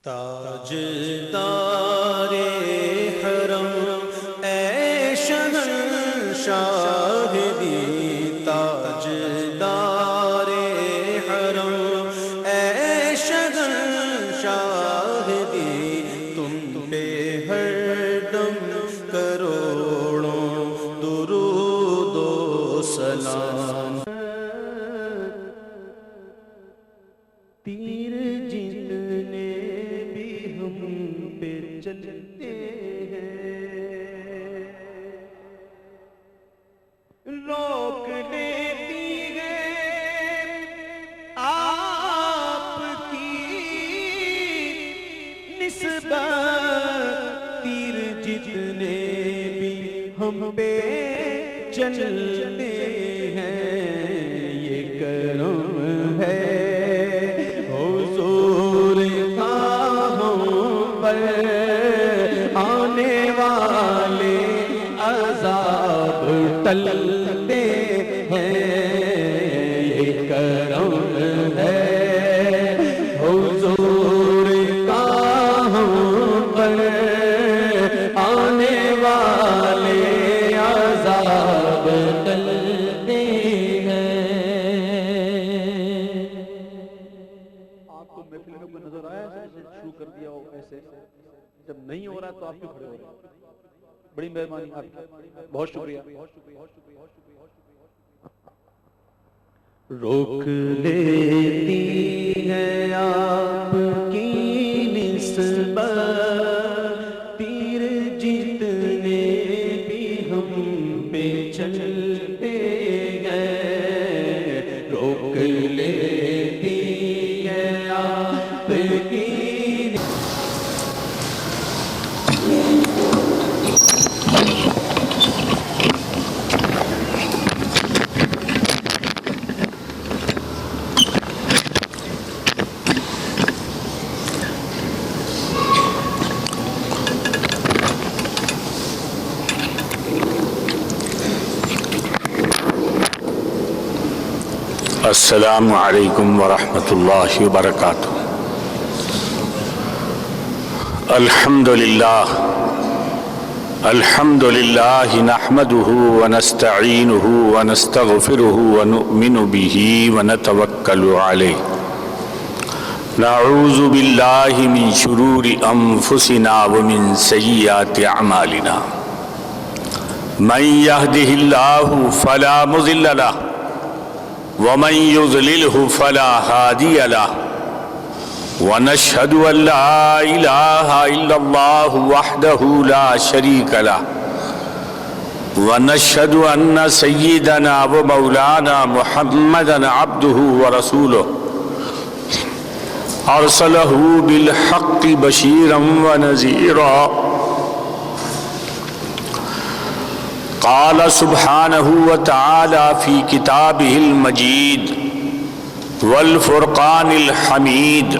تاجدار حرم اے شہنشاہ دی، تاجدار حرم اے شہنشاہ دی، تم پہ ہر دم کروڑوں درود و سلام۔ تیر جتنے بھی ہم پہ چلتے ہیں، روک لیتی ہے آپ کی نسبت۔ تیر جتنے بھی ہم پہ چلتے ہیں، یہ کرم ہے حضور کا ہم پر آنے والے عذاب ٹلتے ہیں، یہ کرم ہے حضور کا ہم پر آنے والے عذاب ٹلتے ہیں۔ آپ کو محفل میں کوئی نظر آیا شروع کر دیا ہو ایسے؟ جب نہیں ہو رہا تو آپ کیوں کھڑے ہو رہے ہیں؟ بڑی مہربانی آپ کی، بہت شکریہ۔ روک لیتی ہے آپ کی نسبت، تیر جتنے بھی ہم پہ چلتے ہیں، روک لیتی ہے آپ کی السلام علیکم ورحمۃ اللہ وبرکاتہ۔ الحمد للہ نحمده ونستعینه ونستغفره ونؤمن به ونتوکل علیہ، نعوذ باللہ من شرور انفسنا ومن سیئات اعمالنا، من يهده اللہ فلا مضل له ومن يضلله فلا هادي له، ونشهد أن لا إله إلا الله وحده لا شريك له، ونشهد أن سيدنا ومولانا محمدا عبده ورسوله، أرسله بالحق بشيرا ونذيرا۔ قال سبحانه وتعالى في كتابه المجيد والفرقان الحميد،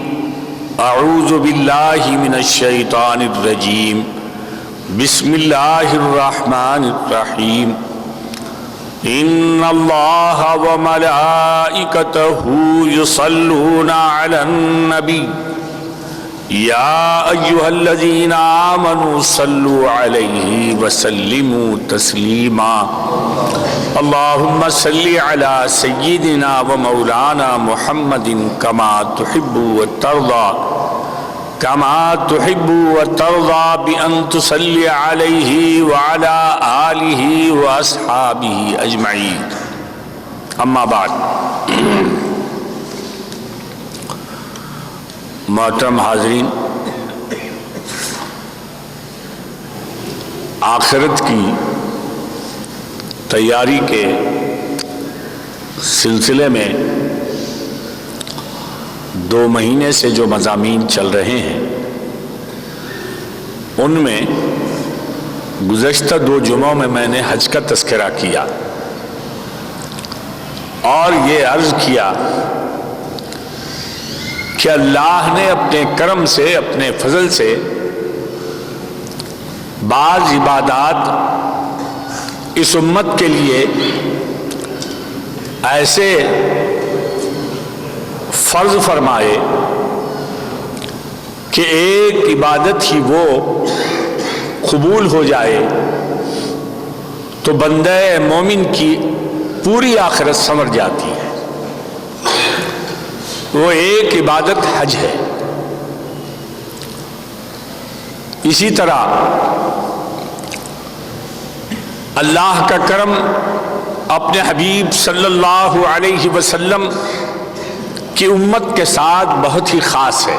أعوذ بالله من الشيطان الرجيم، بسم الله الرحمن الرحيم، إن الله وملائكته يصلون على النبي، يا أيها الذين آمنوا صلوا عليه وسلموا تسليما، اللهم صل على سيدنا ومولانا محمد كما تحب وترضى بأن تصلي عليه وعلى آله وأصحابه أجمعين، أما بعد۔ محترم حاضرین، آخرت کی تیاری کے سلسلے میں 2 مہینے سے جو مضامین چل رہے ہیں، ان میں گزشتہ 2 جمعوں میں نے حج کا تذکرہ کیا اور یہ عرض کیا کہ اللہ نے اپنے کرم سے، اپنے فضل سے بعض عبادات اس امت کے لیے ایسے فرض فرمائے کہ ایک عبادت ہی وہ قبول ہو جائے تو بندہ مومن کی پوری آخرت سنور جاتی ہے. وہ ایک عبادت حج ہے. اسی طرح اللہ کا کرم اپنے حبیب صلی اللہ علیہ وسلم کی امت کے ساتھ بہت ہی خاص ہے.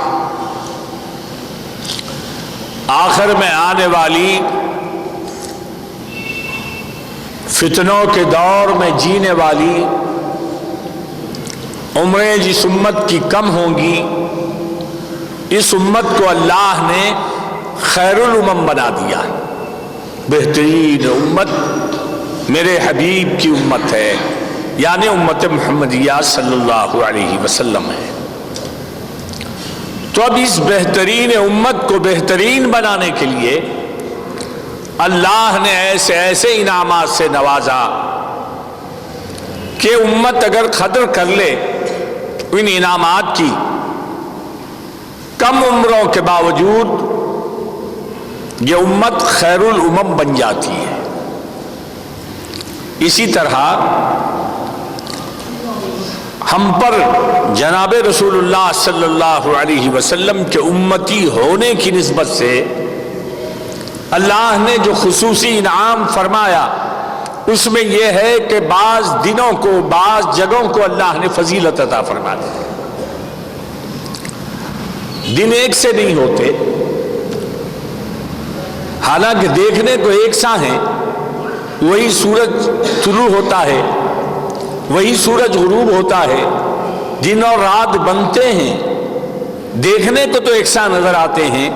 آخر میں آنے والی فتنوں کے دور میں جینے والی عمریں جس امت کی کم ہوں گی، اس امت کو اللہ نے خیر الامم بنا دیا. بہترین امت میرے حبیب کی امت ہے، یعنی امت محمدیہ صلی اللہ علیہ وسلم ہے. تو اب اس بہترین امت کو بہترین بنانے کے لیے اللہ نے ایسے ایسے انعامات سے نوازا کہ امت اگر قدر کر لے ان انعامات کی، کم عمروں کے باوجود یہ امت خیر الامم بن جاتی ہے. اسی طرح ہم پر جناب رسول اللہ صلی اللہ علیہ وسلم کے امتی ہونے کی نسبت سے اللہ نے جو خصوصی انعام فرمایا اس میں یہ ہے کہ بعض دنوں کو، بعض جگہوں کو اللہ نے فضیلت عطا فرما دی. دن ایک سے نہیں ہوتے، حالانکہ دیکھنے کو ایک سا ہیں. وہی سورج طلوع ہوتا ہے، وہی سورج غروب ہوتا ہے، دن اور رات بنتے ہیں، دیکھنے کو تو ایک سا نظر آتے ہیں،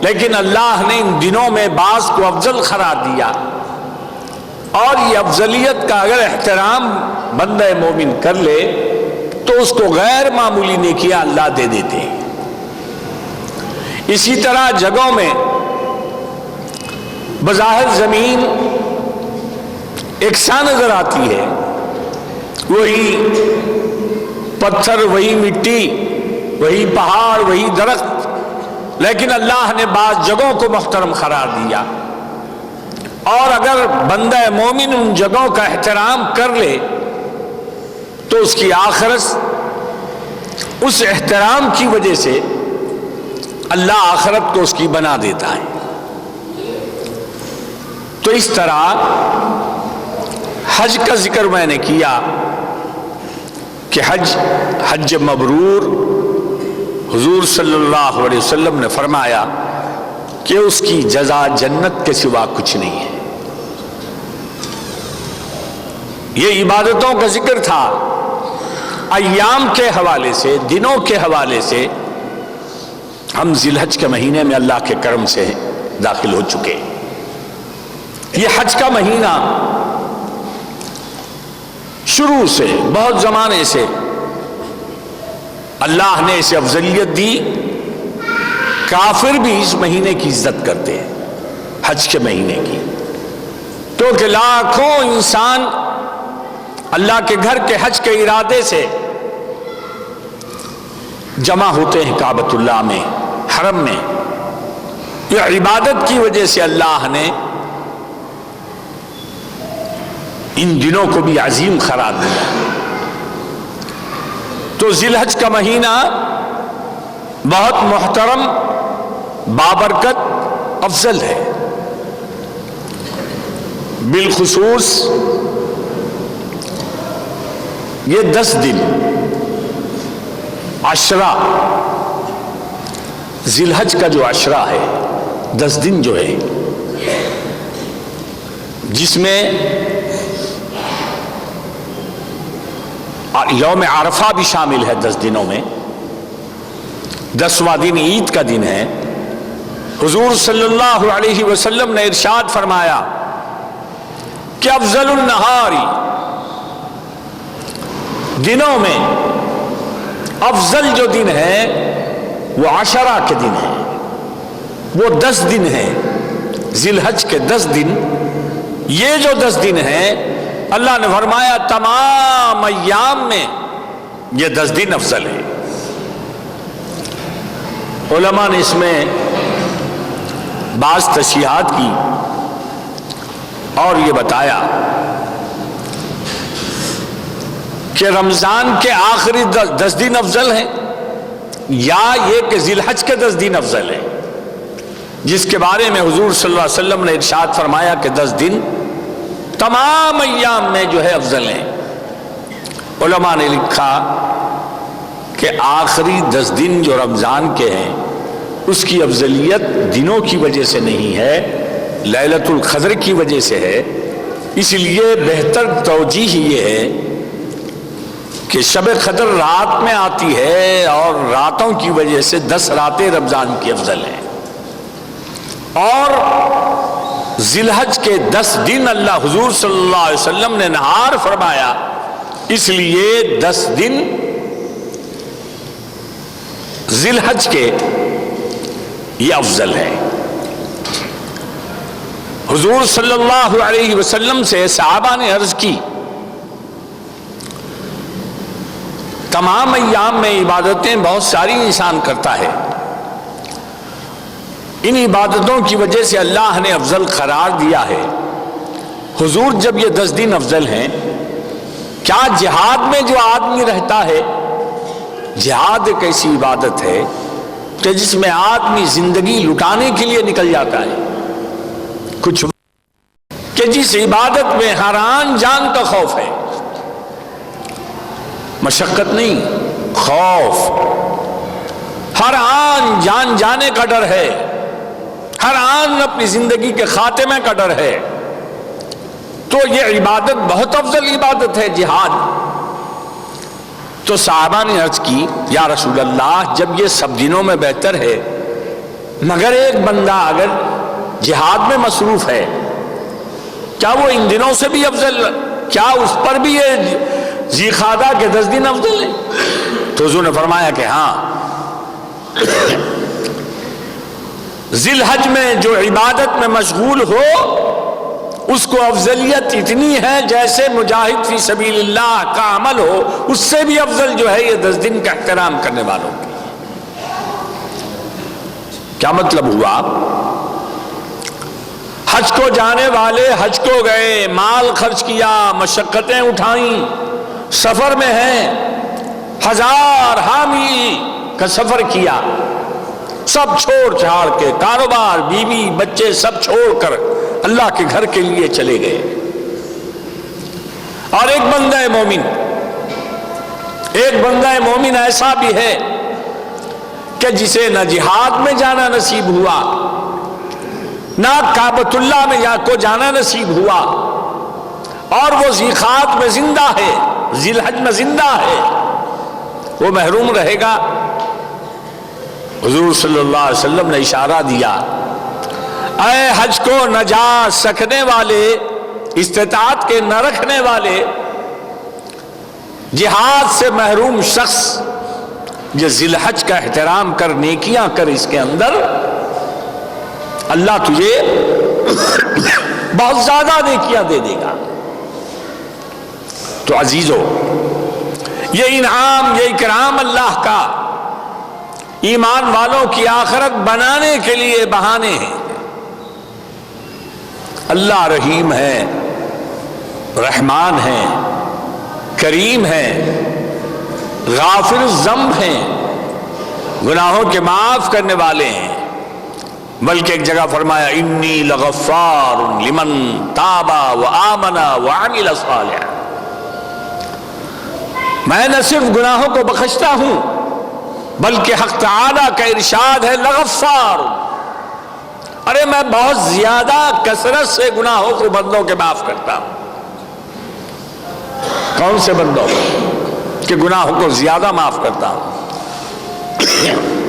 لیکن اللہ نے ان دنوں میں بعض کو افضل قرار دیا. اور یہ افضلیت کا اگر احترام بندہ مومن کر لے تو اس کو غیر معمولی نیکیاں اللہ دے دیتے ہیں. اسی طرح جگہوں میں بظاہر زمین یکساں نظر آتی ہے، وہی پتھر، وہی مٹی، وہی پہاڑ، وہی درخت، لیکن اللہ نے بعض جگہوں کو محترم قرار دیا. اور اگر بندہ مومن ان جگہوں کا احترام کر لے تو اس کی آخرت اس احترام کی وجہ سے اللہ آخرت کو اس کی بنا دیتا ہے. تو اس طرح حج کا ذکر میں نے کیا کہ حج مبرور حضور صلی اللہ علیہ وسلم نے فرمایا کہ اس کی جزا جنت کے سوا کچھ نہیں ہے. یہ عبادتوں کا ذکر تھا. ایام کے حوالے سے، دنوں کے حوالے سے ہم ذی الحج کے مہینے میں اللہ کے کرم سے داخل ہو چکے. یہ حج کا مہینہ شروع سے، بہت زمانے سے اللہ نے اسے افضلیت دی. کافر بھی اس مہینے کی عزت کرتے ہیں، حج کے مہینے کی، کیونکہ لاکھوں انسان اللہ کے گھر کے حج کے ارادے سے جمع ہوتے ہیں کعبۃ اللہ میں، حرم میں. یہ عبادت کی وجہ سے اللہ نے ان دنوں کو بھی عظیم قرار دیا. تو ذی الحج کا مہینہ بہت محترم، بابرکت، افضل ہے. بالخصوص یہ 10 دن عشرہ، ذی الحج کا جو عشرہ ہے، 10 دن جو ہے، جس میں یوم عرفہ بھی شامل ہے. 10 دنوں میں 10واں دن عید کا دن ہے. حضور صلی اللہ علیہ وسلم نے ارشاد فرمایا کہ افضل النہار، دنوں میں افضل جو دن ہے وہ عشرہ کے دن ہے، وہ 10 دن ہیں، ذی الحج کے 10 دن. یہ جو 10 دن ہیں اللہ نے فرمایا تمام ایام میں یہ 10 دن افضل ہے. علماء نے اس میں بعض تشریحات کی اور یہ بتایا کہ رمضان کے آخری 10 دن افضل ہیں یا یہ کہ ذی الحج کے 10 دن افضل ہیں، جس کے بارے میں حضور صلی اللہ علیہ وسلم نے ارشاد فرمایا کہ 10 دن تمام ایام میں جو ہے افضل ہیں۔ علماء نے لکھا کہ آخری 10 دن جو رمضان کے ہیں اس کی افضلیت دنوں کی وجہ سے نہیں ہے، لیلۃ القدر کی وجہ سے ہے۔ اس لیے بہتر توجیہ یہ ہے کہ شب قدر رات میں آتی ہے اور راتوں کی وجہ سے 10 راتیں رمضان کی افضل ہیں، اور ذی الحج کے 10 دن اللہ حضور صلی اللہ علیہ وسلم نے نہار فرمایا، اس لیے 10 دن ذی الحج کے یہ افضل ہے۔ حضور صلی اللہ علیہ وسلم سے صحابہ نے عرض کی، تمام ایام میں عبادتیں بہت ساری انسان کرتا ہے، ان عبادتوں کی وجہ سے اللہ نے افضل قرار دیا ہے، حضور جب یہ 10 دن افضل ہیں، کیا جہاد میں جو آدمی رہتا ہے، جہاد ایک ایسی عبادت ہے کہ جس میں آدمی زندگی لٹانے کے لیے نکل جاتا ہے، کچھ کہ جس عبادت میں ہر آن جان کا خوف ہے، مشقت نہیں، خوف، ہر آن جان جانے کا ڈر ہے، ہر آن اپنی زندگی کے خاتمے کا ڈر ہے، تو یہ عبادت بہت افضل عبادت ہے جہاد۔ تو صحابہ نے عرض کی، یا رسول اللہ جب یہ سب دنوں میں بہتر ہے، مگر ایک بندہ اگر جہاد میں مصروف ہے، کیا وہ ان دنوں سے بھی افضل، کیا اس پر بھی یہ ذی القعدہ کے 10 دن افضل ہیں؟ تو حضور نے فرمایا کہ ہاں، ذی الحج میں جو عبادت میں مشغول ہو اس کو افضلیت اتنی ہے جیسے مجاہد فی سبیل اللہ کا عمل ہو، اس سے بھی افضل جو ہے یہ 10 دن کا احترام کرنے والوں کی۔ کیا مطلب ہوا؟ حج کو جانے والے حج کو گئے، مال خرچ کیا، مشقتیں اٹھائیں، سفر میں ہیں، 1000 حامی کا سفر کیا، سب چھوڑ چھاڑ کے، کاروبار، بیوی، بچے سب چھوڑ کر اللہ کے گھر کے لیے چلے گئے۔ اور ایک بندہ مومن ایسا بھی ہے کہ جسے نہ جہاد میں جانا نصیب ہوا، نہ کعبۃ اللہ میں کو جانا نصیب ہوا، اور وہ ذی القعدہ میں زندہ ہے، ذی الحج میں زندہ ہے، وہ محروم رہے گا؟ حضور صلی اللہ علیہ وسلم نے اشارہ دیا، اے حج کو نہ جا سکنے والے، استطاعت کے نہ رکھنے والے، جہاد سے محروم شخص، جو ذی الحج کا احترام کر، نیکیاں کر، اس کے اندر اللہ تجھے بہت زیادہ نیکیاں دے دے گا۔ تو عزیزو، یہ انعام، یہ اکرام اللہ کا ایمان والوں کی آخرت بنانے کے لیے بہانے ہیں۔ اللہ رحیم ہے، رحمان ہے، کریم ہے، غافر الذنب ہیں، گناہوں کے معاف کرنے والے ہیں۔ بلکہ ایک جگہ فرمایا، انی لغفار لمن تاب وآمن وعمل صالحا، میں نہ صرف گناہوں کو بخشتا ہوں بلکہ حق تعالیٰ کا ارشاد ہے لغفار، ارے میں بہت زیادہ کثرت سے گناہوں کو بندوں کے معاف کرتا ہوں۔ کون سے بندوں کہ گناہوں کو زیادہ معاف کرتا ہوں؟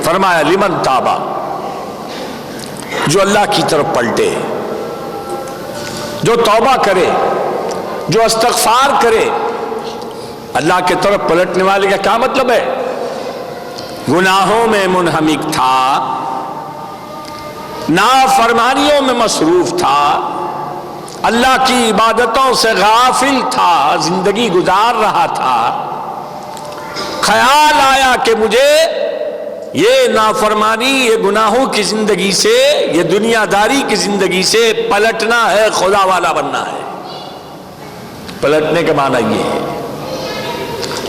فرمایا لمن تابا، جو اللہ کی طرف پلٹے، جو توبہ کرے، جو استغفار کرے۔ اللہ کی طرف پلٹنے والے کا کیا مطلب ہے؟ گناہوں میں منہمک تھا، نافرمانیوں میں مصروف تھا، اللہ کی عبادتوں سے غافل تھا، زندگی گزار رہا تھا، خیال آیا کہ مجھے یہ نافرمانی، یہ گناہوں کی زندگی سے، یہ دنیا داری کی زندگی سے پلٹنا ہے، خدا والا بننا ہے۔ پلٹنے کا معنی یہ ہے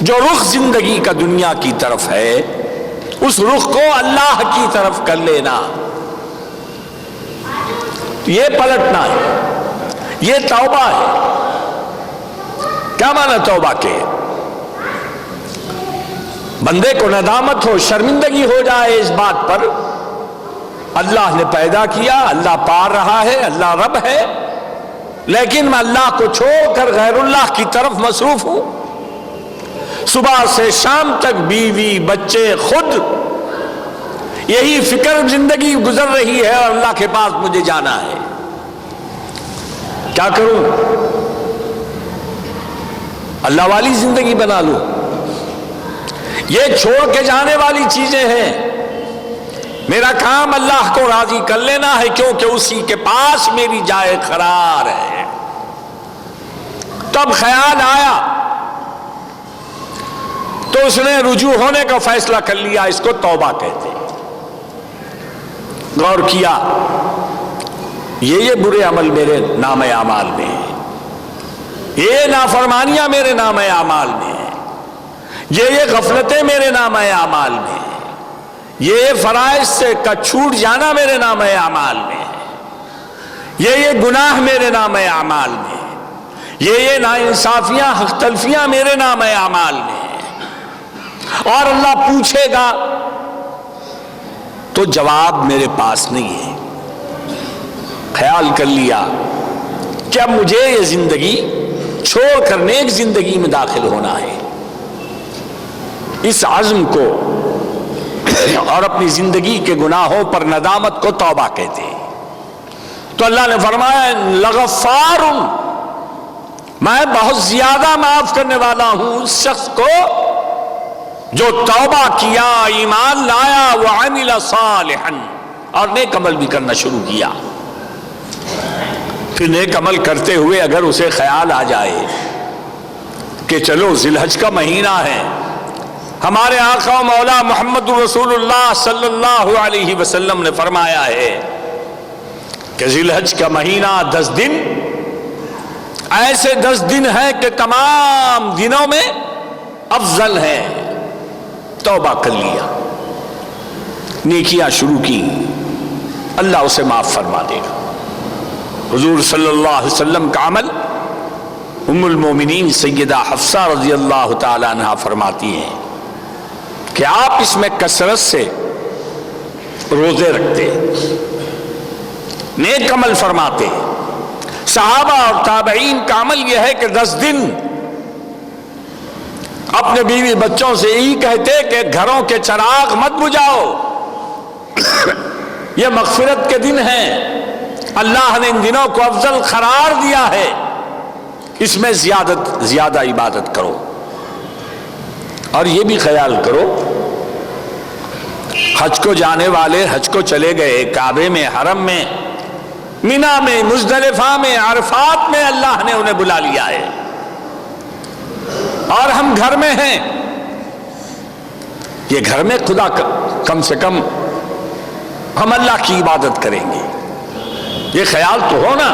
جو رخ زندگی کا دنیا کی طرف ہے اس رخ کو اللہ کی طرف کر لینا، یہ پلٹنا ہے، یہ توبہ ہے۔ کیا معنی توبہ کے؟ بندے کو ندامت ہو، شرمندگی ہو جائے اس بات پر اللہ نے پیدا کیا، اللہ پار رہا ہے، اللہ رب ہے، لیکن میں اللہ کو چھوڑ کر غیر اللہ کی طرف مصروف ہوں۔ صبح سے شام تک بیوی بچے خود یہی فکر زندگی گزر رہی ہے اور اللہ کے پاس مجھے جانا ہے، کیا کروں؟ اللہ والی زندگی بنا لوں۔ یہ چھوڑ کے جانے والی چیزیں ہیں، میرا کام اللہ کو راضی کر لینا ہے کیونکہ اسی کے پاس میری جائے قرار ہے۔ تب خیال آیا تو اس نے رجوع ہونے کا فیصلہ کر لیا، اس کو توبہ کہتے ہیں۔ غور کیا، یہ برے عمل میرے نام اعمال میں ہیں، یہ نافرمانیاں میرے نام اعمال میں ہیں، یہ غفلتیں میرے نام اعمال میں ہیں، یہ فرائض سے کا چھوٹ جانا میرے نام اعمال میں ہے، یہ گناہ میرے نام اعمال میں ہے، یہ ناانصافیاں حق تلفیاں میرے نام اعمال میں ہیں۔ اور اللہ پوچھے گا تو جواب میرے پاس نہیں ہے۔ خیال کر لیا کہ اب مجھے یہ زندگی چھوڑ کر نیک زندگی میں داخل ہونا ہے، اس عزم کو اور اپنی زندگی کے گناہوں پر ندامت کو توبہ کہتے ہیں۔ تو اللہ نے فرمایا لغفار، میں بہت زیادہ معاف کرنے والا ہوں اس شخص کو جو توبہ کیا، ایمان لایا، وعمل صالحا، اور نیک عمل بھی کرنا شروع کیا۔ پھر نیک عمل کرتے ہوئے اگر اسے خیال آ جائے کہ چلو ذی الحج کا مہینہ ہے، ہمارے آقا و مولا محمد رسول اللہ صلی اللہ علیہ وسلم نے فرمایا ہے کہ ذی الحج کا مہینہ 10 دن ایسے 10 دن ہیں کہ تمام دنوں میں افضل ہیں۔ توبہ کر لیا، نیکیاں شروع کی، اللہ اسے معاف فرما دے گا۔ حضور صلی اللہ علیہ وسلم کا عمل ام المومنین سیدہ حفصہ رضی اللہ تعالی عنہا فرماتی ہیں کہ آپ اس میں کثرت سے روزے رکھتے، نیک عمل فرماتے۔ صحابہ اور تابعین کا عمل یہ ہے کہ 10 دن اپنے بیوی بچوں سے یہی کہتے کہ گھروں کے چراغ مت بجھاؤ، یہ مغفرت کے دن ہیں، اللہ نے ان دنوں کو افضل قرار دیا ہے، اس میں زیادہ عبادت کرو۔ اور یہ بھی خیال کرو، حج کو جانے والے حج کو چلے گئے، کعبے میں، حرم میں، مینا میں، مزدلفہ میں، عرفات میں اللہ نے انہیں بلا لیا ہے، اور ہم گھر میں ہیں۔ یہ گھر میں خدا کم سے کم ہم اللہ کی عبادت کریں گے، یہ خیال تو ہونا۔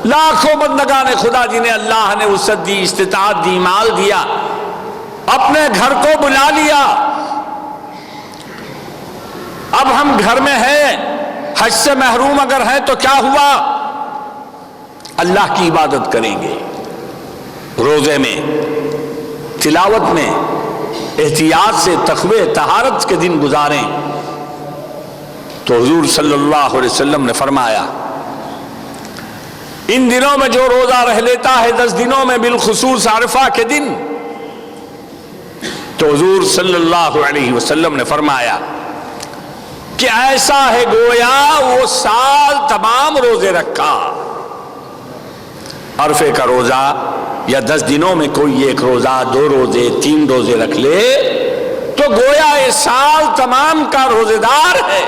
لاکھوں بندگان خدا جنہیں اللہ نے وسعت دی، استطاعت دی، مال دیا، اپنے گھر کو بلا لیا۔ اب ہم گھر میں ہیں، حج سے محروم اگر ہیں تو کیا ہوا؟ اللہ کی عبادت کریں گے، روزے میں، تلاوت میں، احتیاط سے تقوی طہارت کے دن گزاریں۔ تو حضور صلی اللہ علیہ وسلم نے فرمایا ان دنوں میں جو روزہ رہ لیتا ہے 10 دنوں میں بالخصوص عرفہ کے دن، تو حضور صلی اللہ علیہ وسلم نے فرمایا کہ ایسا ہے گویا وہ سال تمام روزے رکھا۔ عرفے کا روزہ یا 10 دنوں میں کوئی ایک روزہ، 2 روزے، 3 روزے رکھ لے تو گویا یہ سال تمام کا روزے دار ہے۔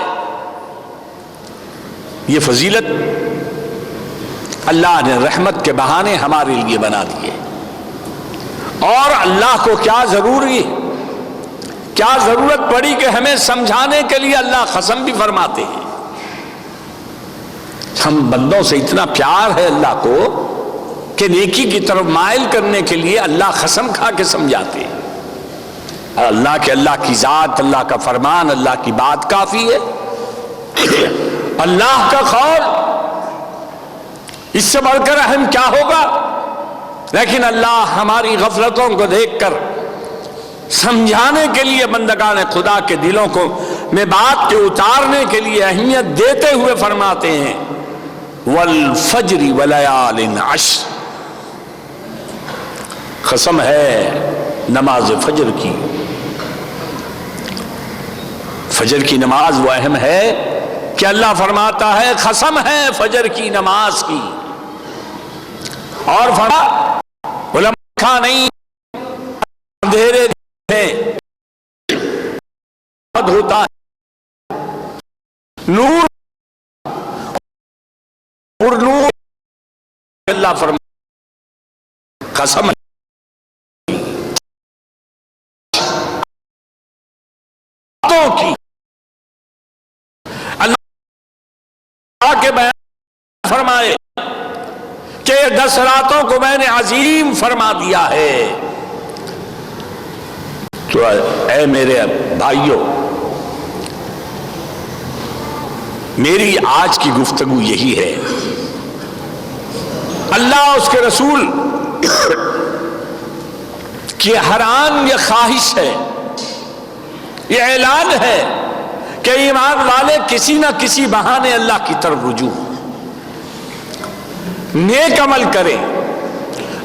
یہ فضیلت اللہ نے رحمت کے بہانے ہمارے لیے بنا دیے، اور اللہ کو کیا ضروری کیا ضرورت پڑی کہ ہمیں سمجھانے کے لیے اللہ قسم بھی فرماتے ہیں؟ ہم بندوں سے اتنا پیار ہے اللہ کو کہ نیکی کی طرف مائل کرنے کے لیے اللہ قسم کھا کے سمجھاتے ہیں۔ اللہ کی ذات، اللہ کا فرمان، اللہ کی بات کافی ہے، اللہ کا قول، اس سے بڑھ کر اہم کیا ہوگا؟ لیکن اللہ ہماری غفلتوں کو دیکھ کر سمجھانے کے لیے بندگان خدا کے دلوں کو میں بات کے اتارنے کے لیے اہمیت دیتے ہوئے فرماتے ہیں والفجر ولیال عشر، قسم ہے نماز فجر کی۔ فجر کی نماز وہ اہم ہے کہ اللہ فرماتا ہے قسم ہے فجر کی نماز کی، اور فرما علماء کھا نہیں اندھیرے ہیں ہوتا ہے نور اور نور، اللہ فرما قسم کی اللہ کے بیان فرمائے کہ 10 راتوں کو میں نے عظیم فرما دیا ہے۔ تو اے میرے بھائیوں، میری آج کی گفتگو یہی ہے، اللہ اس کے رسول کی ہر آن یہ خواہش ہے، یہ اعلان ہے کہ ایمان والے کسی نہ کسی بہانے اللہ کی طرف رجوع، نیک عمل کریں،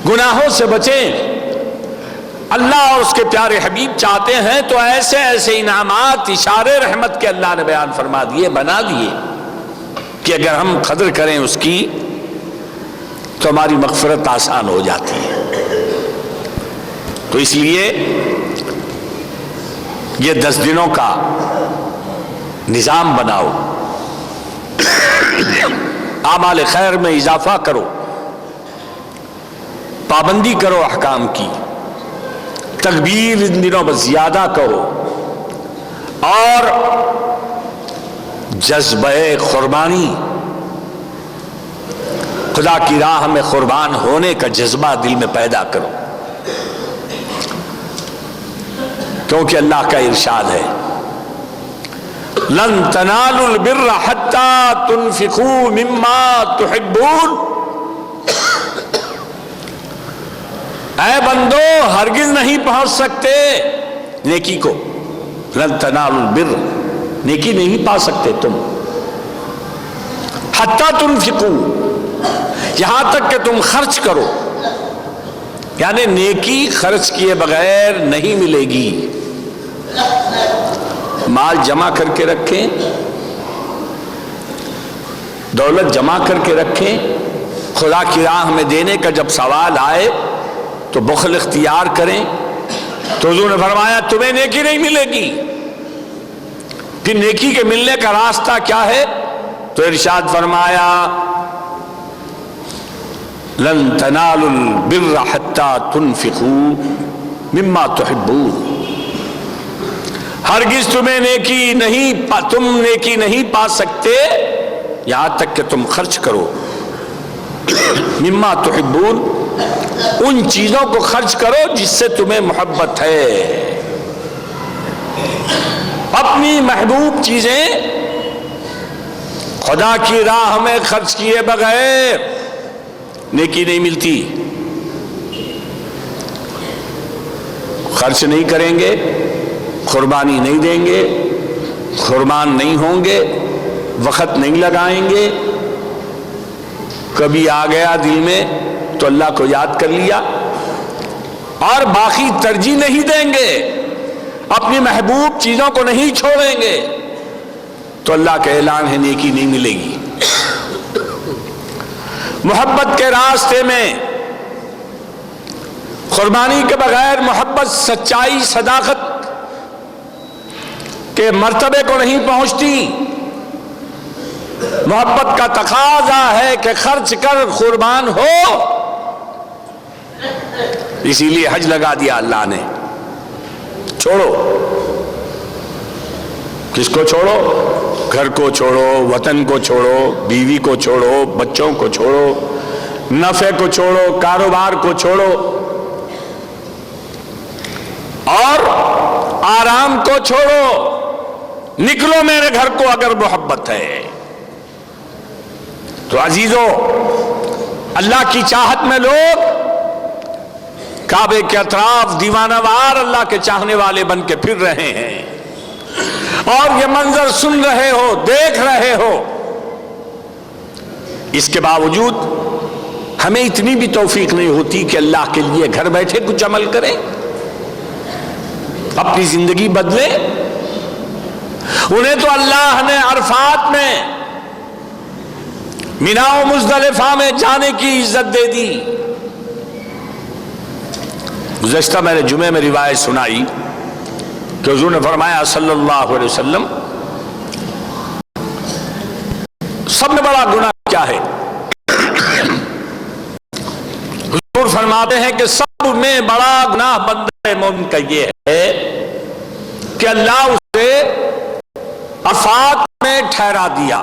گناہوں سے بچیں۔ اللہ اور اس کے پیارے حبیب چاہتے ہیں تو ایسے ایسے انعامات، اشارے رحمت کے اللہ نے بیان فرما دیے، بنا دیے کہ اگر ہم قدر کریں اس کی تو ہماری مغفرت آسان ہو جاتی ہے۔ تو اس لیے یہ 10 دنوں کا نظام بناؤ، اعمال خیر میں اضافہ کرو، پابندی کرو احکام کی، تکبیر ان دنوں پر زیادہ کرو، اور جذبہ قربانی، خدا کی راہ میں قربان ہونے کا جذبہ دل میں پیدا کرو، کیونکہ اللہ کا ارشاد ہے لن تنالوا البر حتى تنفقوا مما تحبون، اے بندو ہرگز نہیں پہنچ سکتے نیکی کو، لن تنالوا البر، نیکی نہیں پا سکتے تم، حتى تنفقوا، یہاں تک کہ تم خرچ کرو، یعنی نیکی خرچ کیے بغیر نہیں ملے گی۔ مال جمع کر کے رکھیں، دولت جمع کر کے رکھیں، خدا کی راہ میں دینے کا جب سوال آئے تو بخل اختیار کریں، تو حضور نے فرمایا تمہیں نیکی نہیں ملے گی۔ پھر نیکی کے ملنے کا راستہ کیا ہے؟ تو ارشاد فرمایا لن تنالوا البر حتى تنفقوا مما تحبون، ہرگز تم نیکی نہیں پا سکتے یہاں تک کہ تم خرچ کرو، مما تحبون، ان چیزوں کو خرچ کرو جس سے تمہیں محبت ہے۔ اپنی محبوب چیزیں خدا کی راہ میں خرچ کیے بغیر نیکی نہیں ملتی۔ خرچ نہیں کریں گے، قربانی نہیں دیں گے، قربان نہیں ہوں گے، وقت نہیں لگائیں گے، کبھی آ گیا دل میں تو اللہ کو یاد کر لیا، اور باقی ترجیح نہیں دیں گے، اپنی محبوب چیزوں کو نہیں چھوڑیں گے، تو اللہ کا اعلان ہے نیکی نہیں ملے گی۔ محبت کے راستے میں قربانی کے بغیر محبت، سچائی، صداقت کے مرتبے کو نہیں پہنچتی۔ محبت کا تقاضا ہے کہ خرچ کر قربان ہو، اسی لیے حج لگا دیا اللہ نے۔ چھوڑو کس کو چھوڑو؟ گھر کو چھوڑو، وطن کو چھوڑو، بیوی کو چھوڑو، بچوں کو چھوڑو، نفع کو چھوڑو، کاروبار کو چھوڑو، اور آرام کو چھوڑو، نکلو میرے گھر کو اگر محبت ہے۔ تو عزیزو، اللہ کی چاہت میں لوگ کعبے کے اطراف دیوانہ وار اللہ کے چاہنے والے بن کے پھر رہے ہیں، اور یہ منظر سن رہے ہو، دیکھ رہے ہو، اس کے باوجود ہمیں اتنی بھی توفیق نہیں ہوتی کہ اللہ کے لیے گھر بیٹھے کچھ عمل کریں، اپنی زندگی بدلیں۔ انہیں تو اللہ نے عرفات میں، مینا و مزدلفہ میں جانے کی عزت دے دی۔ گزشتہ میں نے جمعے میں روایت سنائی کہ حضور نے فرمایا صلی اللہ علیہ وسلم، سب میں بڑا گناہ کیا ہے؟ حضور فرماتے ہیں کہ سب میں بڑا گناہ بندہ مومن کا یہ ہے کہ اللہ اسے عرفات میں ٹھہرا دیا،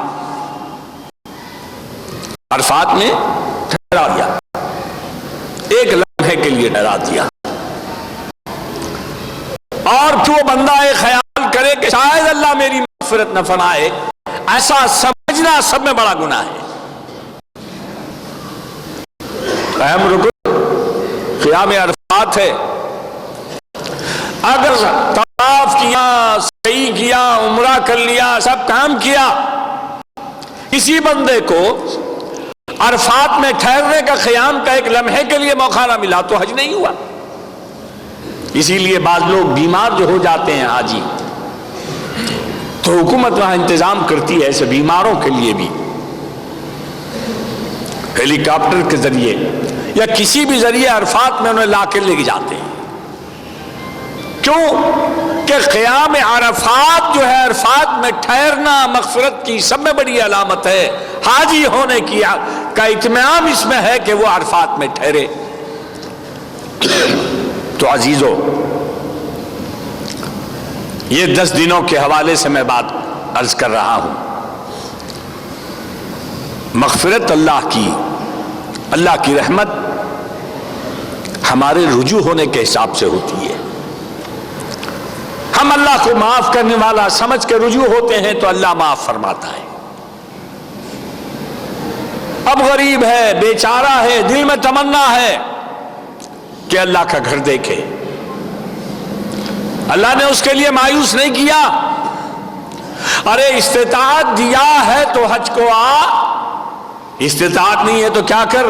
عرفات میں ٹھہرا دیا، ایک لمحے کے لیے ٹھہرا دیا، اور پھر وہ بندہ ایک خیال کرے کہ شاید اللہ میری مغفرت نہ فرمائے، ایسا سمجھنا سب میں بڑا گناہ ہے۔ اہم رکن قیام عرفات ہے۔ اگر طواف کیا، سعی کیا، عمرہ کر لیا، سب کام کیا، کسی بندے کو عرفات میں ٹھہرنے کا، قیام کا ایک لمحے کے لیے موقع نہ ملا تو حج نہیں ہوا۔ اسی لیے بعض لوگ بیمار جو ہو جاتے ہیں حاجی، تو حکومت وہاں انتظام کرتی ہے ایسے بیماروں کے لیے بھی، ہیلی کاپٹر کے ذریعے یا کسی بھی ذریعے عرفات میں انہیں لا کے لے جاتے ہیں۔ کیوں کہ قیام عرفات جو ہے، عرفات میں ٹھہرنا مغفرت کی سب میں بڑی علامت ہے۔ حاجی ہونے کی کا اطمینان اس میں ہے کہ وہ عرفات میں ٹھہرے۔ تو عزیزو، یہ 10 دنوں کے حوالے سے میں بات عرض کر رہا ہوں۔ مغفرت اللہ کی رحمت ہمارے رجوع ہونے کے حساب سے ہوتی ہے۔ ہم اللہ کو معاف کرنے والا سمجھ کے رجوع ہوتے ہیں تو اللہ معاف فرماتا ہے۔ اب غریب ہے، بیچارہ ہے، دل میں تمنا ہے کہ اللہ کا گھر دیکھے، اللہ نے اس کے لیے مایوس نہیں کیا، ارے استطاعت دیا ہے تو حج کو آ، استطاعت نہیں ہے تو کیا کر،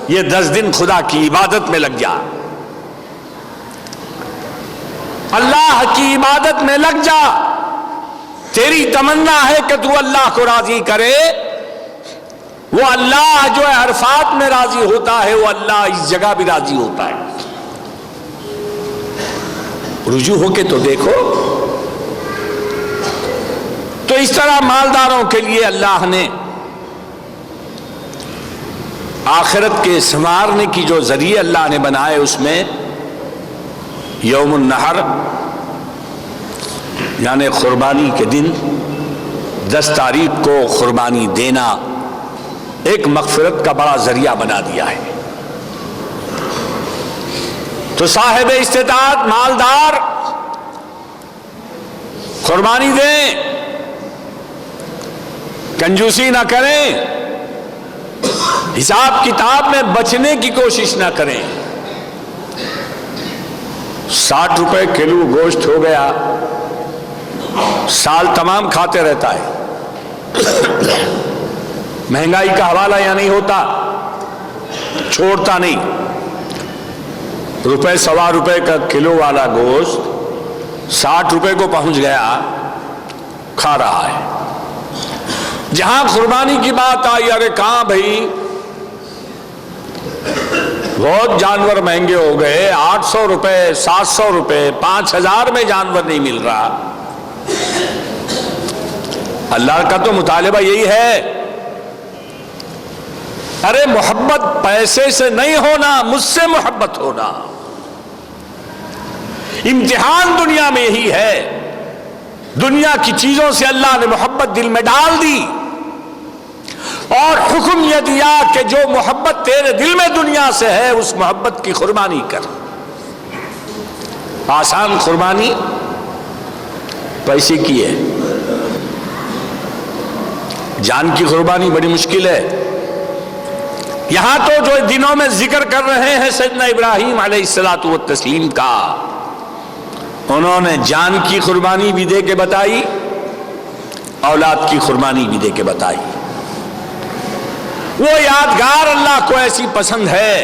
یہ 10 دن خدا کی عبادت میں لگ جا، اللہ کی عبادت میں لگ جا۔ تیری تمنا ہے کہ تو اللہ کو راضی کرے، وہ اللہ جو ہے عرفات میں راضی ہوتا ہے، وہ اللہ اس جگہ بھی راضی ہوتا ہے۔ رجوع ہو کے تو دیکھو۔ تو اس طرح مالداروں کے لیے اللہ نے آخرت کے سنوارنے کی جو ذریعے اللہ نے بنائے، اس میں یوم النحر یعنی قربانی کے دن 10 تاریخ کو قربانی دینا ایک مغفرت کا بڑا ذریعہ بنا دیا ہے۔ تو صاحب استطاعت مالدار قربانی دیں، کنجوسی نہ کریں، حساب کتاب میں بچنے کی کوشش نہ کریں۔ 60 روپے کلو گوشت ہو گیا، سال تمام کھاتے رہتا ہے، مہنگائی کا حوالہ یا نہیں ہوتا، چھوڑتا نہیں، روپے 1.25 روپے کا کلو والا گوشت 60 روپے کو پہنچ گیا، کھا رہا ہے۔ جہاں قربانی کی بات آئی، ارے کہاں بھائی، بہت جانور مہنگے ہو گئے، 800 روپے، 700 روپے، 5000 میں جانور نہیں مل رہا۔ اللہ کا تو مطالبہ یہی ہے، ارے محبت پیسے سے نہیں ہونا، مجھ سے محبت ہونا۔ امتحان دنیا میں یہی ہے دنیا کی چیزوں سے اللہ نے محبت دل میں ڈال دی اور حکم یہ دیا کہ جو محبت تیرے دل میں دنیا سے ہے اس محبت کی قربانی کر. آسان قربانی پیسے کی ہے، جان کی قربانی بڑی مشکل ہے. یہاں تو جو دنوں میں ذکر کر رہے ہیں سیدنا ابراہیم علیہ الصلوۃ والتسلیم کا، انہوں نے جان کی قربانی بھی دے کے بتائی، اولاد کی قربانی بھی دے کے بتائی. وہ یادگار اللہ کو ایسی پسند ہے،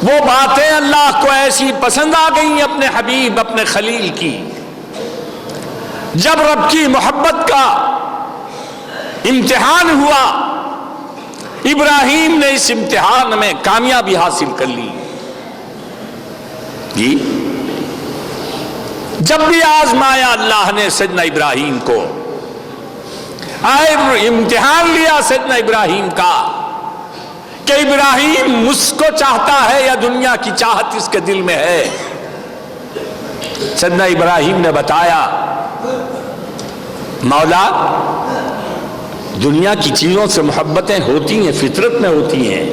وہ باتیں اللہ کو ایسی پسند آ گئیں اپنے حبیب اپنے خلیل کی. جب رب کی محبت کا امتحان ہوا، ابراہیم نے اس امتحان میں کامیابی حاصل کر لی. جی جب بھی آزمایا اللہ نے سیدنا ابراہیم کو، امتحان لیا سیدنا ابراہیم کا کہ ابراہیم مجھ کو چاہتا ہے یا دنیا کی چاہت اس کے دل میں ہے. سیدنا ابراہیم نے بتایا مولا دنیا کی چیزوں سے محبتیں ہوتی ہیں، فطرت میں ہوتی ہیں،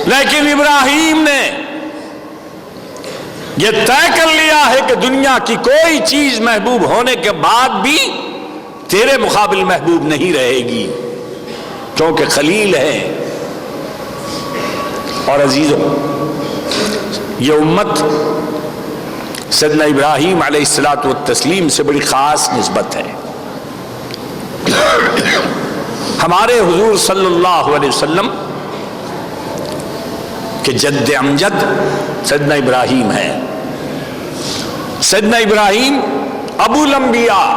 لیکن ابراہیم نے یہ طے کر لیا ہے کہ دنیا کی کوئی چیز محبوب ہونے کے بعد بھی تیرے مقابل محبوب نہیں رہے گی، کیونکہ خلیل ہے. اور عزیزوں، یہ امت سیدنا ابراہیم علیہ الصلوۃ والتسلیم سے بڑی خاص نسبت ہے. ہمارے حضور صلی اللہ علیہ وسلم کہ جد امجد سیدنا ابراہیم ہے. سیدنا ابراہیم ابو الانبیاء،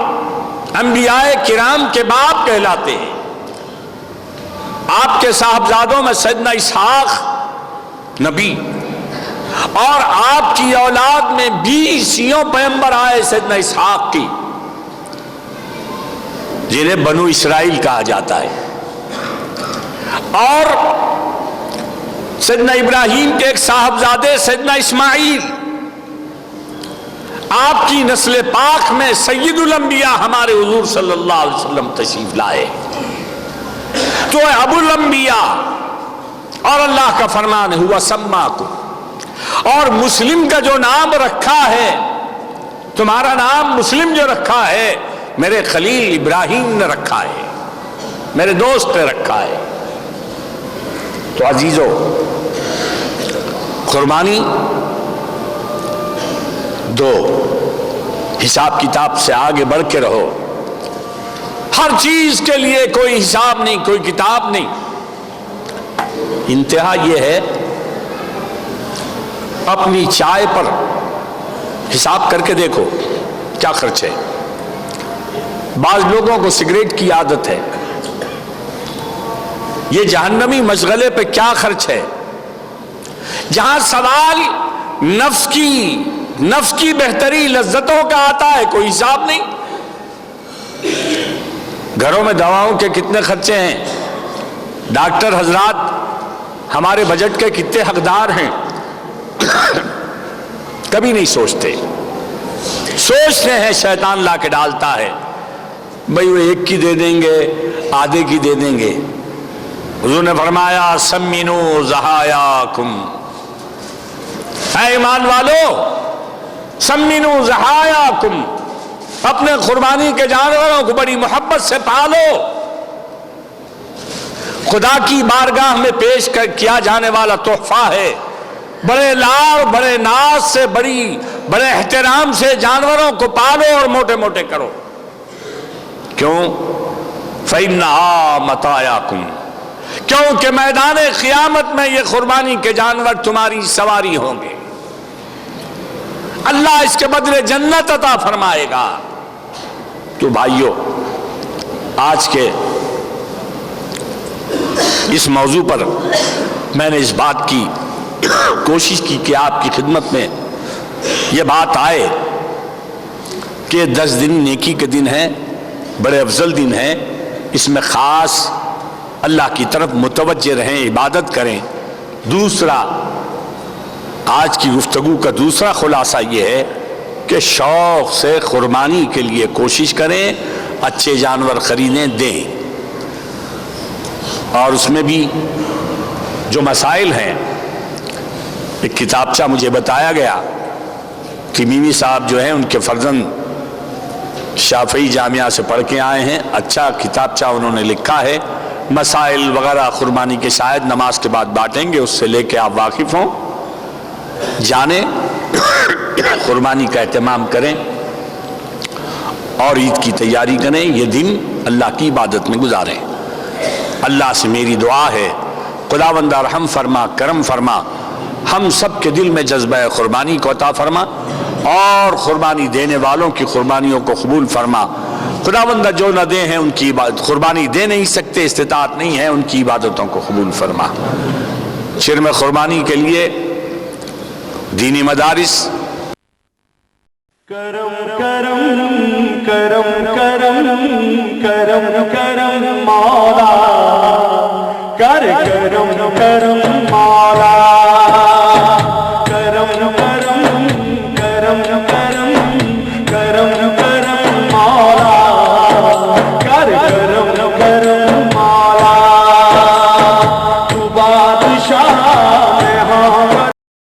انبیاء کرام کے باپ کہلاتے ہیں. آپ کے صاحبزادوں میں سیدنا اسحاق نبی، اور آپ کی اولاد میں 20 پیغمبر آئے سیدنا اسحاق کی، جنہیں بنو اسرائیل کہا جاتا ہے. اور سیدنا ابراہیم کے ایک صاحبزادے سیدنا اسماعیل، آپ کی نسل پاک میں سید الانبیاء ہمارے حضور صلی اللہ علیہ وسلم تشریف لائے. تو ابو الانبیاء، اور اللہ کا فرمان ہوا سماکم. اور مسلم کا جو نام رکھا ہے، تمہارا نام مسلم جو رکھا ہے، میرے خلیل ابراہیم نے رکھا ہے، میرے دوست نے رکھا ہے. تو عزیزو، قربانی دو، حساب کتاب سے آگے بڑھ کے رہو. ہر چیز کے لیے کوئی حساب نہیں، کوئی کتاب نہیں. انتہا یہ ہے اپنی چائے پر حساب کر کے دیکھو کیا خرچ ہے. بعض لوگوں کو سگریٹ کی عادت ہے، یہ جہنمی مشغلے پہ کیا خرچ ہے. جہاں سوال نفس کی بہتری لذتوں کا آتا ہے، کوئی حساب نہیں. گھروں میں دواؤں کے کتنے خرچے ہیں، ڈاکٹر حضرات ہمارے بجٹ کے کتنے حقدار ہیں، کبھی نہیں سوچتے. سوچتے ہیں شیطان لا کے ڈالتا ہے، بھئی وہ ایک کی دے دیں گے، آدھے کی دے دیں گے. حضور نے فرمایا سمنو ضحایاکم، اے ایمان والو سمنو ضحایاکم، اپنے قربانی کے جانوروں کو بڑی محبت سے پالو. خدا کی بارگاہ میں پیش کیا جانے والا تحفہ ہے. بڑے لاڑ بڑے ناز سے بڑے احترام سے جانوروں کو پالو اور موٹے موٹے کرو. کیوں؟ فَإِنَّهَا مَتَاعُكُمْ، کیونکہ میدان قیامت میں یہ قربانی کے جانور تمہاری سواری ہوں گے. اللہ اس کے بدلے جنت عطا فرمائے گا. تو بھائیو، آج کے اس موضوع پر میں نے اس بات کی کوشش کی کہ آپ کی خدمت میں یہ بات آئے کہ 10 دن نیکی کے دن ہیں، بڑے افضل دن ہیں. اس میں خاص اللہ کی طرف متوجہ رہیں، عبادت کریں. دوسرا، آج کی گفتگو کا دوسرا خلاصہ یہ ہے کہ شوق سے قربانی کے لیے کوشش کریں، اچھے جانور خریدیں، دیں. اور اس میں بھی جو مسائل ہیں، ایک کتابچہ مجھے بتایا گیا کہ میمی صاحب جو ہیں ان کے فرزند شافعی جامعہ سے پڑھ کے آئے ہیں، اچھا کتابچہ انہوں نے لکھا ہے، مسائل وغیرہ قربانی کے شاید نماز کے بعد بانٹیں گے، اس سے لے کے آپ واقف ہوں، جانیں، قربانی کا اہتمام کریں اور عید کی تیاری کریں. یہ دن اللہ کی عبادت میں گزاریں. اللہ سے میری دعا ہے خداوند رحم فرما، کرم فرما، ہم سب کے دل میں جذبہ قربانی کو عطا فرما اور قربانی دینے والوں کی قربانیوں کو قبول فرما. خداوند جو نہ دے ہیں ان کی قربانی دے نہیں سکتے، استطاعت نہیں ہے، ان کی عبادتوں کو قبول فرما. شرم قربانی کے لیے دینی مدارس کرم کرم کرم کرم کرم کرم مولا، کر کرم کرم مولا.